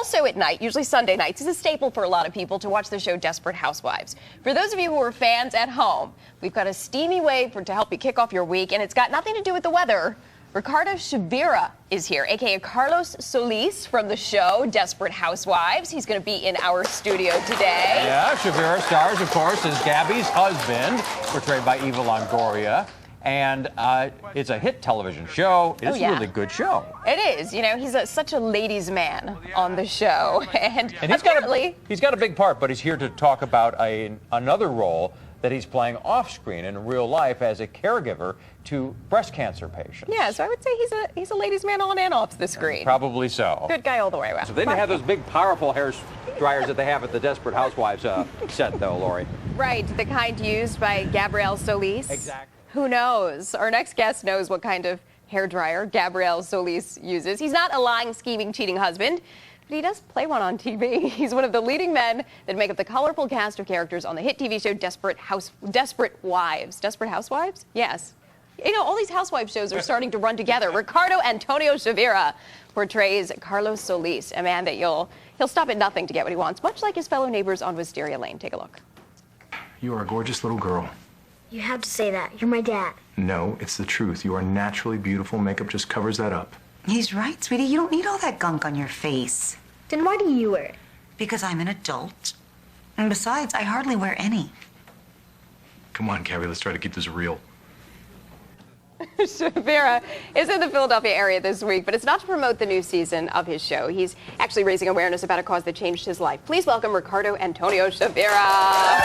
also at night, usually Sunday nights, is a staple for a lot of people to watch the show Desperate Housewives. For those of you who are fans at home, we've got a steamy way to help you kick off your week, and it's got nothing to do with the weather. Ricardo Chavira is here, a.k.a. Carlos Solis from the show Desperate Housewives. He's going to be in our studio today. Yeah, Chavira stars, of course, as Gabby's husband, portrayed by Eva Longoria. And it's a hit television show. It's a really good show. It is. You know, he's such a ladies' man on the show. And he's got a big part, but he's here to talk about another role that he's playing off-screen in real life as a caregiver to breast cancer patients. Yeah, so I would say he's a ladies' man on and off the screen. Probably so. Good guy all the way around. So they didn't have those big, powerful hair dryers that they have at the Desperate Housewives set, though, Lori. Right, the kind used by Gabrielle Solis. Exactly. Who knows? Our next guest knows what kind of hairdryer Gabrielle Solis uses. He's not a lying, scheming, cheating husband, but he does play one on TV. He's one of the leading men that make up the colorful cast of characters on the hit TV show Desperate Wives. Desperate Housewives? Yes. You know, all these housewife shows are starting to run together. Ricardo Antonio Chavira portrays Carlos Solis, a man that he'll stop at nothing to get what he wants, much like his fellow neighbors on Wisteria Lane. Take a look. You are a gorgeous little girl. You have to say that. You're my dad. No, it's the truth. You are naturally beautiful. Makeup just covers that up. He's right, sweetie. You don't need all that gunk on your face. Then why do you wear it? Because I'm an adult. And besides, I hardly wear any. Come on, Gabby, let's try to keep this real. Chavira is in the Philadelphia area this week, but it's not to promote the new season of his show. He's actually raising awareness about a cause that changed his life. Please welcome Ricardo Antonio Chavira.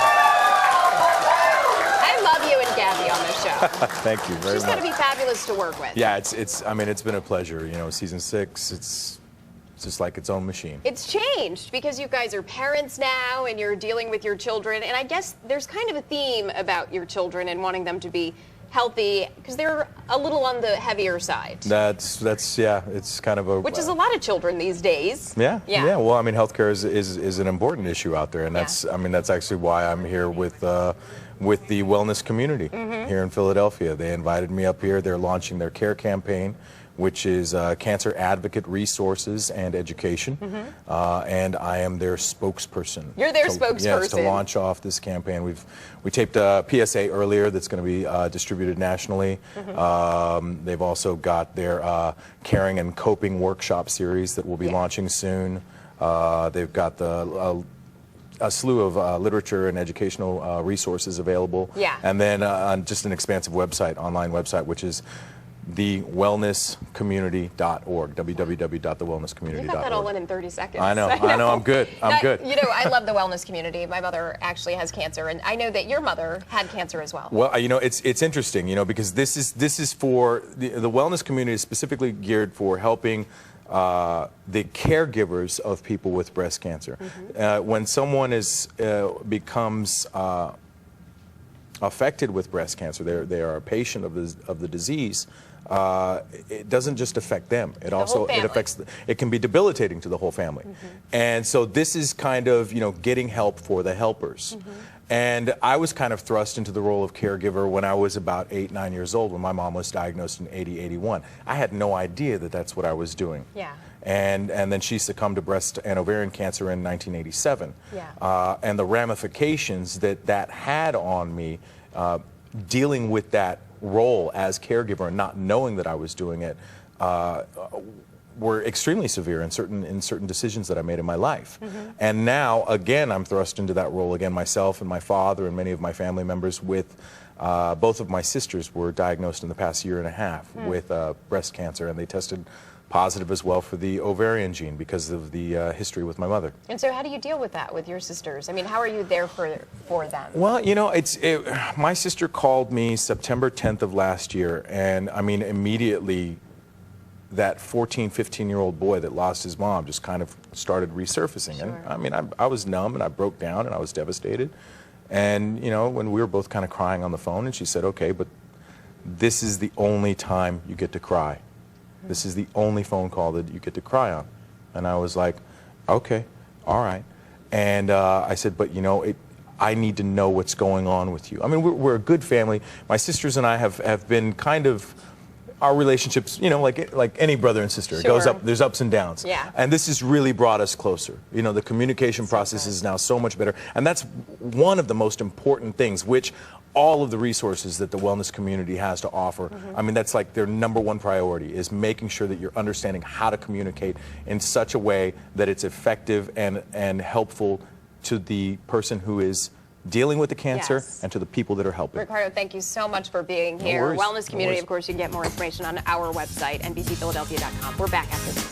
I love you and Gabby on this show. Thank you very much. She's going to be fabulous to work with. Yeah, I mean, it's been a pleasure. You know, season 6, it's just like its own machine. It's changed because you guys are parents now and you're dealing with your children. And I guess there's kind of a theme about your children and wanting them to be healthy because they're a little on the heavier side. That's yeah, it's kind of a... Which is a lot of children these days. Yeah. Well, I mean, healthcare is an important issue out there. And that's actually why I'm here with the wellness community here in Philadelphia. They invited me up here. They're launching their C.A.R.E. campaign, which is Cancer Advocate Resources and Education, and I am their spokesperson. You're their spokesperson. Yes, to launch off this campaign. We taped a PSA earlier that's going to be distributed nationally. They've also got their Caring and Coping workshop series that will be launching soon. They've got a slew of literature and educational resources available. Yeah. And then just an expansive website, online website, which is thewellnesscommunity.org, www.thewellnesscommunity.org. You got that all in 30 seconds. I know, I'm good, I'm good. You know, I love the wellness community. My mother actually has cancer, and I know that your mother had cancer as well. Well, you know, it's interesting, you know, because this is for, the wellness community is specifically geared for helping the caregivers of people with breast cancer. When someone becomes affected with breast cancer, they are a patient of the disease. It doesn't just affect them. It it can be debilitating to the whole family. And so this is kind of, you know, getting help for the helpers. And I was kind of thrust into the role of caregiver when I was about 8, 9 years old, when my mom was diagnosed in 80, 81. I had no idea that that's what I was doing. Yeah. And then she succumbed to breast and ovarian cancer in 1987. Yeah. And the ramifications that had on me, dealing with that role as caregiver and not knowing that I was doing it, were extremely severe in certain decisions that I made in my life. And now, again, I'm thrust into that role again. Myself and my father and many of my family members with both of my sisters were diagnosed in the past year and a half with breast cancer, and they tested positive as well for the ovarian gene because of the history with my mother. And so how do you deal with that with your sisters? I mean, how are you there for them? Well, you know, my sister called me September 10th of last year, and I mean, immediately that 14, 15-year-old boy that lost his mom just kind of started resurfacing. Sure. And I mean, I was numb and I broke down and I was devastated. And, you know, when we were both kind of crying on the phone, and she said, okay, but this is the only time you get to cry. This is the only phone call that you get to cry on. And I was like, okay, all right. And I said, but, you know, I need to know what's going on with you. I mean, we're a good family. My sisters and I have been kind of our relationships, you know, like any brother and sister, it goes Sure. up. There's ups and downs. Yeah. And this has really brought us closer. You know, the communication process is now so much better, and that's one of the most important things, which all of the resources that the wellness community has to offer. I mean, that's like their #1 priority, is making sure that you're understanding how to communicate in such a way that it's effective and helpful to the person who is dealing with the cancer Yes. and to the people that are helping. Ricardo, thank you so much for being here. worries. Wellness No community, worries. of course, you can get more information on our website, NBCPhiladelphia.com. We're back after this.